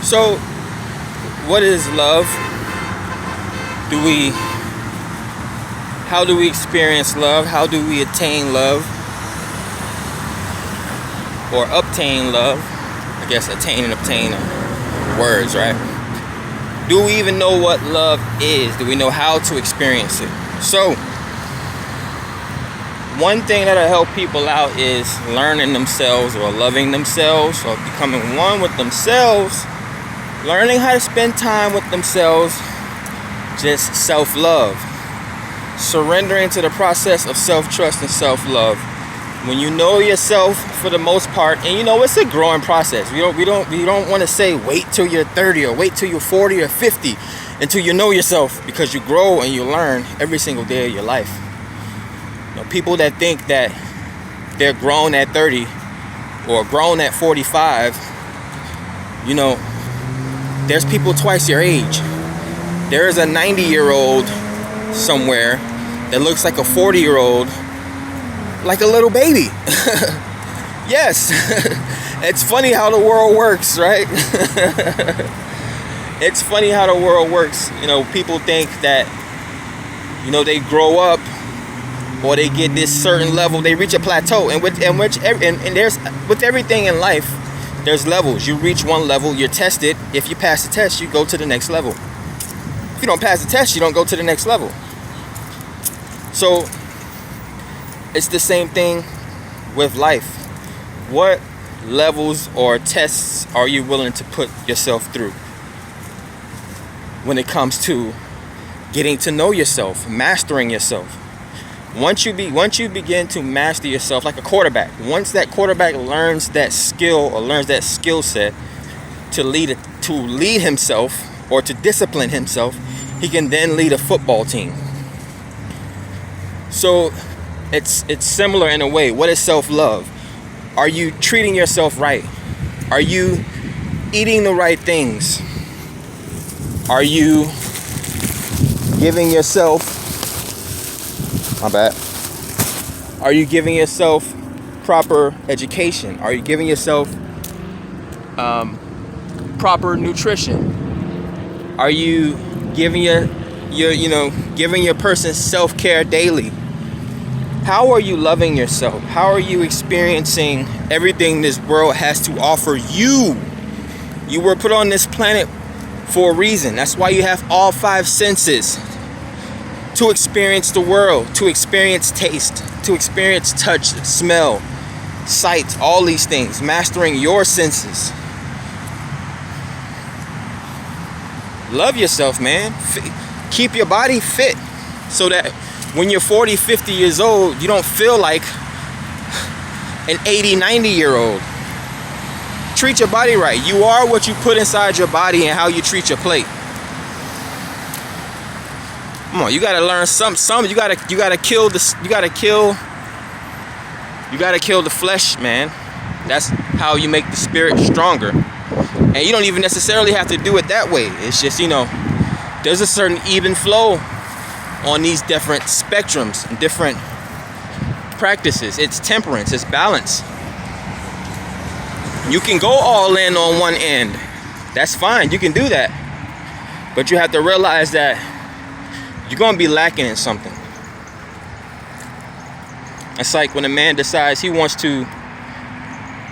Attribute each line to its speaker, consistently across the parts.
Speaker 1: So, what is love? How do we experience love? How do we attain love? Or obtain love? I guess attain and obtain are words, right? Do we even know what love is? Do we know how to experience it? So, one thing that'll help people out is learning themselves or loving themselves or becoming one with themselves, learning how to spend time with themselves, just self-love, surrendering to the process of self-trust and self-love. When you know yourself for the most part, and it's a growing process. We don't want to say wait till you're 30 or wait till you're 40 or 50 until you know yourself, because you grow and you learn every single day of your life. People that think that they're grown at 30 or grown at 45, there's people twice your age. There is a 90-year-old somewhere that looks like a 40-year-old, like a little baby. Yes. It's funny how the world works, right? It's funny how the world works. People think that, they grow up or they get this certain level, they reach a plateau. And with everything in life, there's levels. You reach one level, you're tested. If you pass the test, you go to the next level. If you don't pass the test, you don't go to the next level. So it's the same thing with life. What levels or tests are you willing to put yourself through when it comes to getting to know yourself, mastering yourself? Once you begin to master yourself, like a quarterback, once that quarterback learns that skill or learns that skill set to lead himself or to discipline himself, he can then lead a football team. So it's similar in a way. What is self-love? Are you treating yourself right? Are you eating the right things? Are you giving yourself Are you giving yourself proper education? Are you giving yourself proper nutrition? Are you giving giving your person self-care daily? How are you loving yourself? How are you experiencing everything this world has to offer you? You were put on this planet for a reason. That's why you have all 5 senses. To experience the world, to experience taste, to experience touch, smell, sight, all these things. Mastering your senses. Love yourself, man. Keep your body fit so that when you're 40, 50 years old, you don't feel like an 80, 90-year-old. Treat your body right. You are what you put inside your body and how you treat your plate. Come on, you gotta learn some. You gotta kill the flesh, man. That's how you make the spirit stronger. And you don't even necessarily have to do it that way. It's just, there's a certain even flow on these different spectrums and different practices. It's temperance, it's balance. You can go all in on one end. That's fine, you can do that. But you have to realize that you're going to be lacking in something. It's like when a man decides he wants to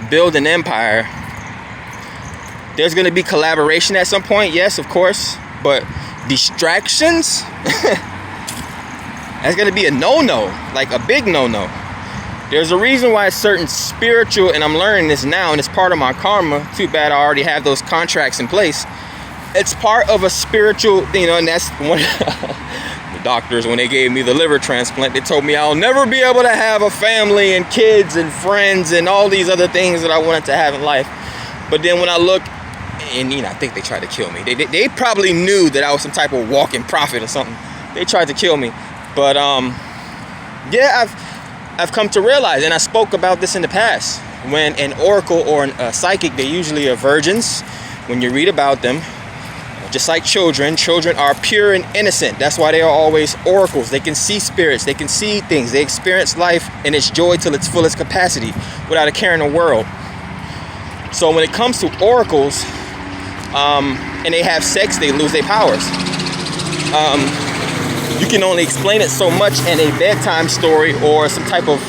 Speaker 1: build an empire. There's going to be collaboration at some point, yes, of course. But distractions? That's going to be a no-no, like a big no-no. There's a reason why certain spiritual, and I'm learning this now, and it's part of my karma. Too bad I already have those contracts in place. It's part of a spiritual, and that's one. The doctors, when they gave me the liver transplant, they told me I'll never be able to have a family and kids and friends and all these other things that I wanted to have in life. But then when I look, and I think they tried to kill me. They probably knew that I was some type of walking prophet or something. They tried to kill me. But I've come to realize, and I spoke about this in the past, when an oracle or a psychic, they usually are virgins. When you read about them, just like children are pure and innocent. That's why they are always oracles. They can see spirits, they can see things, they experience life and its joy till its fullest capacity without a care in the world. So when it comes to oracles, and they have sex, they lose their powers. You can only explain it so much in a bedtime story or some type of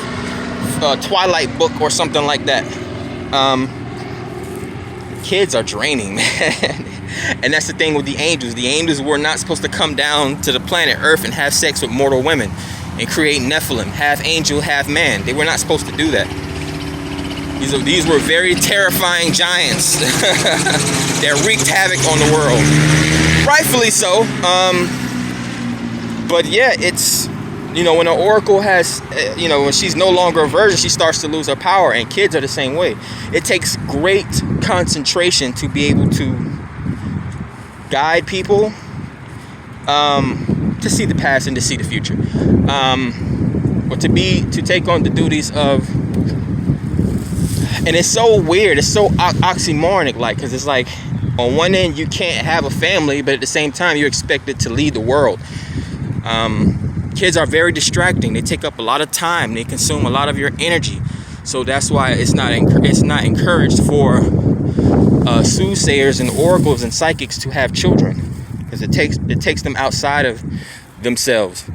Speaker 1: Twilight book or something like that. Kids are draining, man. And that's the thing with the angels. The angels were not supposed to come down to the planet Earth and have sex with mortal women and create Nephilim, half angel, half man. They were not supposed to do that. These were very terrifying giants that wreaked havoc on the world. Rightfully so. But yeah, it's, when an oracle has, when she's no longer a virgin, she starts to lose her power, and kids are the same way. It takes great concentration to be able to guide people, to see the past and to see the future, or to take on the duties of. And it's so weird, it's so oxymoronic, like, because it's like, on one end you can't have a family, but at the same time you're expected to lead the world. Kids are very distracting. They take up a lot of time. They consume a lot of your energy. So that's why it's not encouraged for soothsayers and oracles and psychics to have children, because it takes them outside of themselves.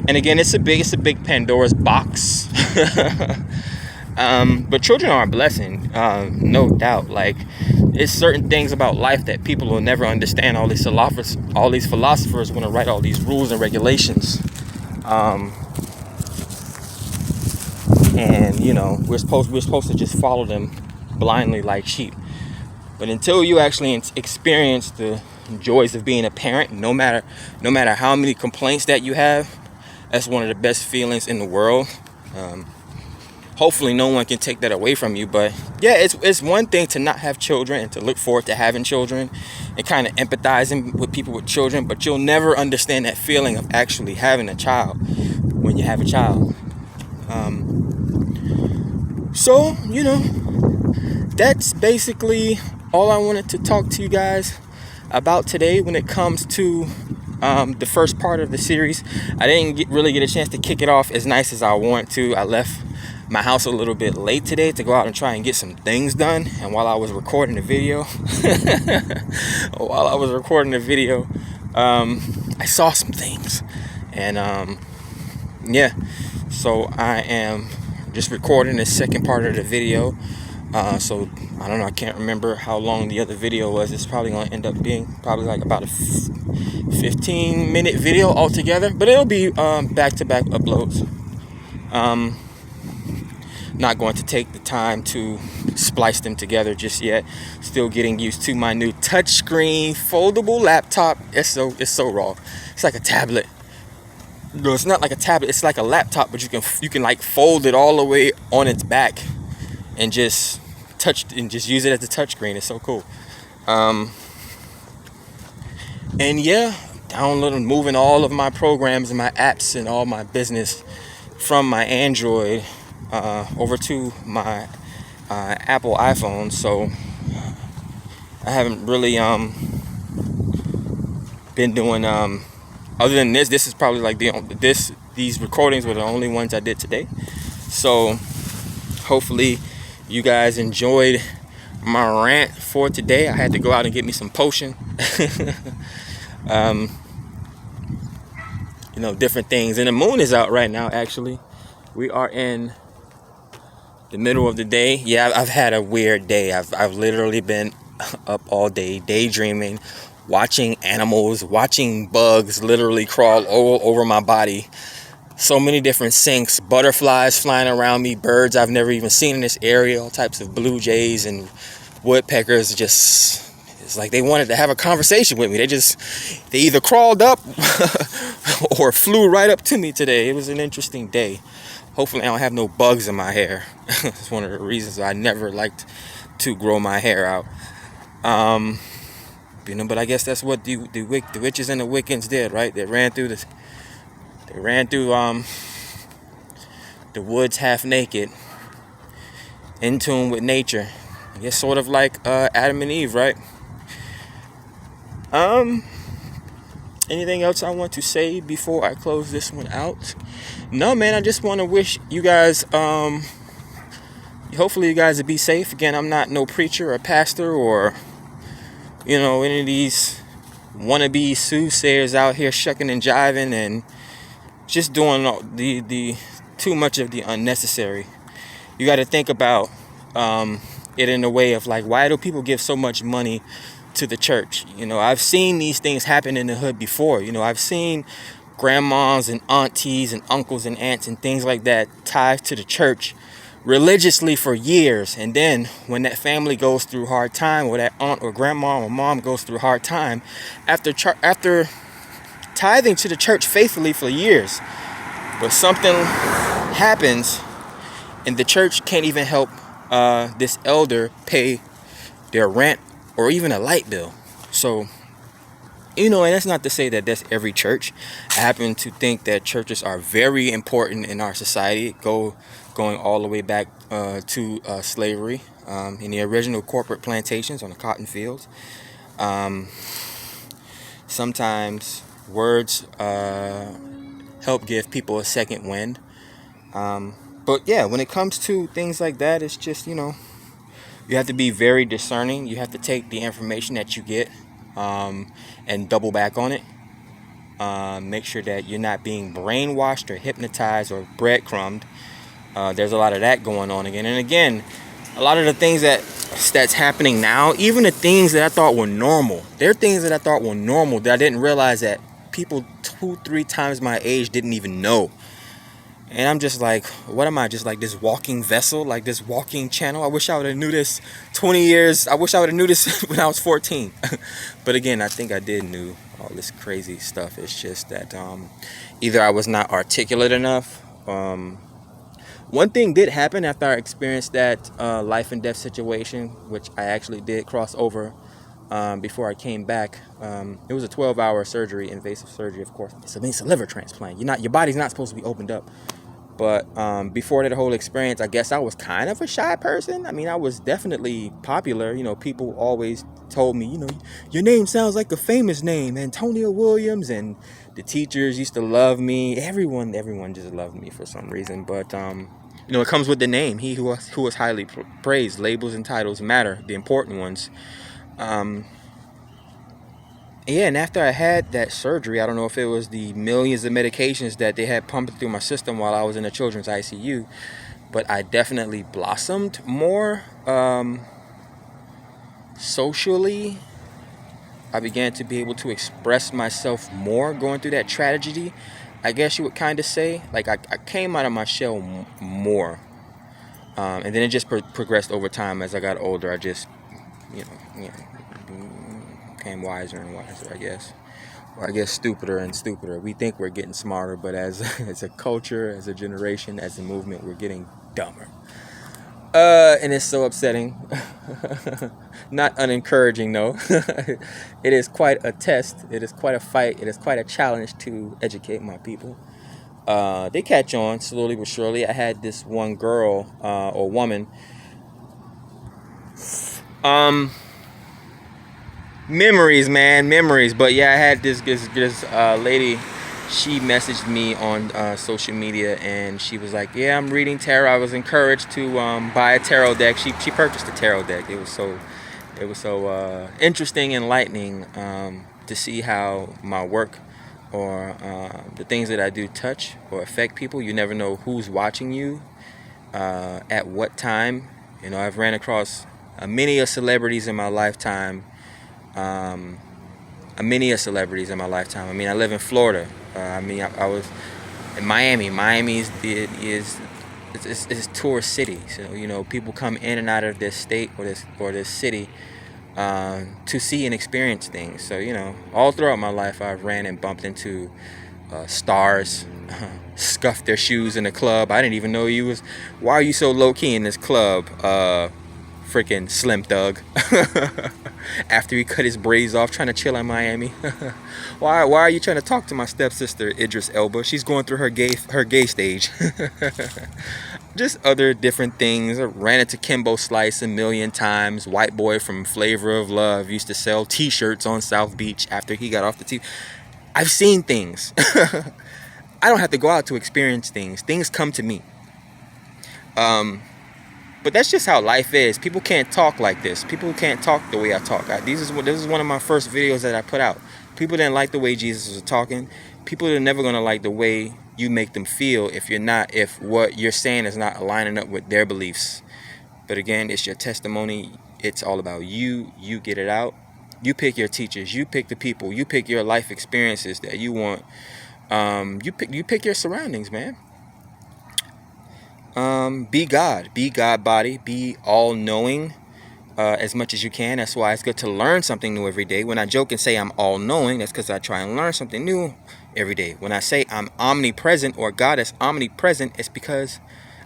Speaker 1: And again, it's a big Pandora's box. But children are a blessing, no doubt. Like, it's certain things about life that people will never understand. All these philosophers want to write all these rules and regulations, and we're supposed to just follow them blindly like sheep. But until you actually experience the joys of being a parent, no matter how many complaints that you have, that's one of the best feelings in the world. Hopefully no one can take that away from you. But yeah, it's one thing to not have children and to look forward to having children and kind of empathizing with people with children, but you'll never understand that feeling of actually having a child when you have a child. So that's basically all I wanted to talk to you guys about today when it comes to the first part of the series. I didn't really get a chance to kick it off as nice as I want to. I left my house a little bit late today to go out and try and get some things done, and while I was recording the video I saw some things, and so I am just recording the second part of the video. So I don't know, I can't remember how long the other video was. It's probably going to end up being probably like about a 15-minute video altogether, but it'll be back-to-back uploads. Not going to take the time to splice them together just yet. Still getting used to my new touchscreen foldable laptop. It's so raw. It's like a tablet. No, it's not like a tablet. It's like a laptop, but you can like fold it all the way on its back and just use it as a touchscreen. It's so cool. And yeah, downloading, moving all of my programs and my apps and all my business from my Android over to my Apple iPhone. So I haven't really been doing other than this is probably like these recordings were the only ones I did today. So hopefully you guys enjoyed my rant for today. I had to go out and get me some potion. Different things. And the moon is out right now, actually. We are in the middle of the day. Yeah, I've had a weird day. I've literally been up all day daydreaming, watching animals, watching bugs literally crawl all over my body. So many different sinks, butterflies flying around me, birds I've never even seen in this area, all types of blue jays and woodpeckers. It's like they wanted to have a conversation with me. They either crawled up or flew right up to me today. It was an interesting day. Hopefully I don't have no bugs in my hair. It's one of the reasons I never liked to grow my hair out. But I guess that's what the witches and the Wiccans did, right? They ran through the woods half naked, in tune with nature. I guess sort of like Adam and Eve, right? Anything else I want to say before I close this one out? No, man, I just want to wish you guys, hopefully you guys will be safe. Again, I'm not no preacher or pastor or any of these wannabe soothsayers out here shucking and jiving and just doing the too much of the unnecessary. You got to think about it in a way of like, why do people give so much money to the church? I've seen these things happen in the hood before. I've seen grandmas and aunties and uncles and aunts and things like that tied to the church religiously for years, and then when that family goes through hard time, or that aunt or grandma or mom goes through hard time, after tithing to the church faithfully for years, but something happens and the church can't even help this elder pay their rent or even a light bill. So, and that's not to say that that's every church. I happen to think that churches are very important in our society, going all the way back to slavery in the original corporate plantations on the cotton fields. Sometimes words help give people a second wind. But yeah, when it comes to things like that, it's just, you have to be very discerning. You have to take the information that you get and double back on it. Make sure that you're not being brainwashed or hypnotized or breadcrumbed. There's a lot of that going on again. And again, a lot of the things that's happening now, even the things that I thought were normal, there are things that I thought were normal that I didn't realize that people 2-3 times my age didn't even know. And I'm just like, what am I, just like this walking vessel, like this walking channel? I wish I would have knew this 20 years. I wish I would have knew this when I was 14. But again, I think I did knew all this crazy stuff. It's just that either I was not articulate enough. One thing did happen after I experienced that life and death situation, which I actually did cross over before I came back. It was a 12-hour surgery, invasive surgery, of course. It's a liver transplant. Your body's not supposed to be opened up. But before that whole experience, I guess I was kind of a shy person. I mean, I was definitely popular. People always told me, your name sounds like a famous name, Antonio Williams. And the teachers used to love me. Everyone just loved me for some reason. But, it comes with the name. He who was highly praised. Labels and titles matter, the important ones. Yeah, and after I had that surgery, I don't know if it was the millions of medications that they had pumped through my system while I was in the children's ICU, but I definitely blossomed more socially. I began to be able to express myself more going through that tragedy, I guess you would kind of say. Like, I came out of my shell more. And then it just progressed over time as I got older. I just, became wiser and wiser, I guess. Or I guess stupider and stupider. We think we're getting smarter, but as a culture, as a generation, as a movement, we're getting dumber. And it's so upsetting. Not unencouraging, though. It is quite a test. It is quite a fight. It is quite a challenge to educate my people. They catch on slowly but surely. I had this one girl or woman. Memories, man, memories. But yeah, I had this lady. She messaged me on social media, and she was like, "Yeah, I'm reading tarot. I was encouraged to buy a tarot deck." She purchased a tarot deck. It was so interesting, enlightening to see how my work or the things that I do touch or affect people. You never know who's watching you at what time. I've ran across many celebrities in my lifetime. Many celebrities in my lifetime. I mean, I live in Florida. I was in Miami. Miami is a tourist city. So people come in and out of this state or this city to see and experience things. So all throughout my life, I've ran and bumped into stars, scuffed their shoes in the club. I didn't even know you was. Why are you so low key in this club? Freaking Slim Thug. After he cut his braids off, trying to chill in Miami. Why are you trying to talk to my stepsister Idris Elba? She's going through her gay stage. Just other different things. I ran into Kimbo Slice a million times. White boy from Flavor of Love used to sell t-shirts on South Beach after he got off the TV. I've seen things. I don't have to go out to experience things. Things come to me. But that's just how life is. People can't talk like this. People can't talk the way I talk. This is one of my first videos that I put out. People didn't like the way Jesus was talking. People are never going to like the way you make them feel if what you're saying is not aligning up with their beliefs. But again, it's your testimony. It's all about you. You get it out. You pick your teachers. You pick the people. You pick your life experiences that you want. You pick your surroundings, man. Be God body, be all knowing as much as you can. That's why it's good to learn something new every day. When I joke and say I'm all knowing, that's because I try and learn something new every day. When I say I'm omnipresent, or God is omnipresent, it's because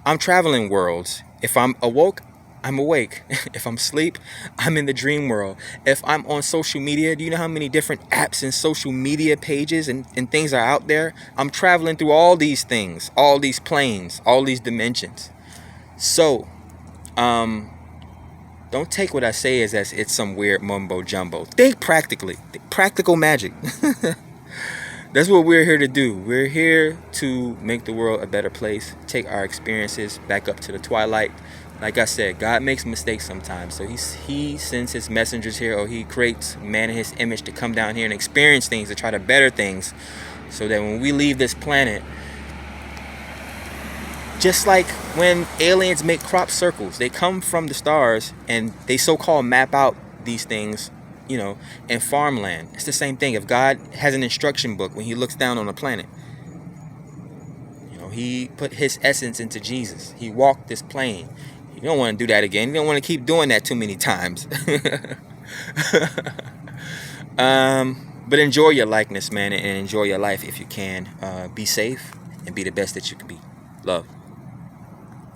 Speaker 1: I'm traveling worlds. If I'm awoke, I'm awake. If I'm asleep, I'm in the dream world. If I'm on social media, do you know how many different apps and social media pages and things are out there? I'm traveling through all these things, all these planes, all these dimensions. So, don't take what I say as it's some weird mumbo jumbo. Think practically. Practical magic. That's what we're here to do. We're here to make the world a better place. Take our experiences back up to the twilight. Like I said, God makes mistakes sometimes. So he sends his messengers here, or he creates man in his image to come down here and experience things, to try to better things. So that when we leave this planet, just like when aliens make crop circles, they come from the stars and they so-called map out these things, in farmland. It's the same thing. If God has an instruction book when he looks down on a planet, he put his essence into Jesus. He walked this plane. You don't want to do that again. You don't want to keep doing that too many times. But enjoy your likeness, man, and enjoy your life if you can. Be safe and be the best that you can be. Love.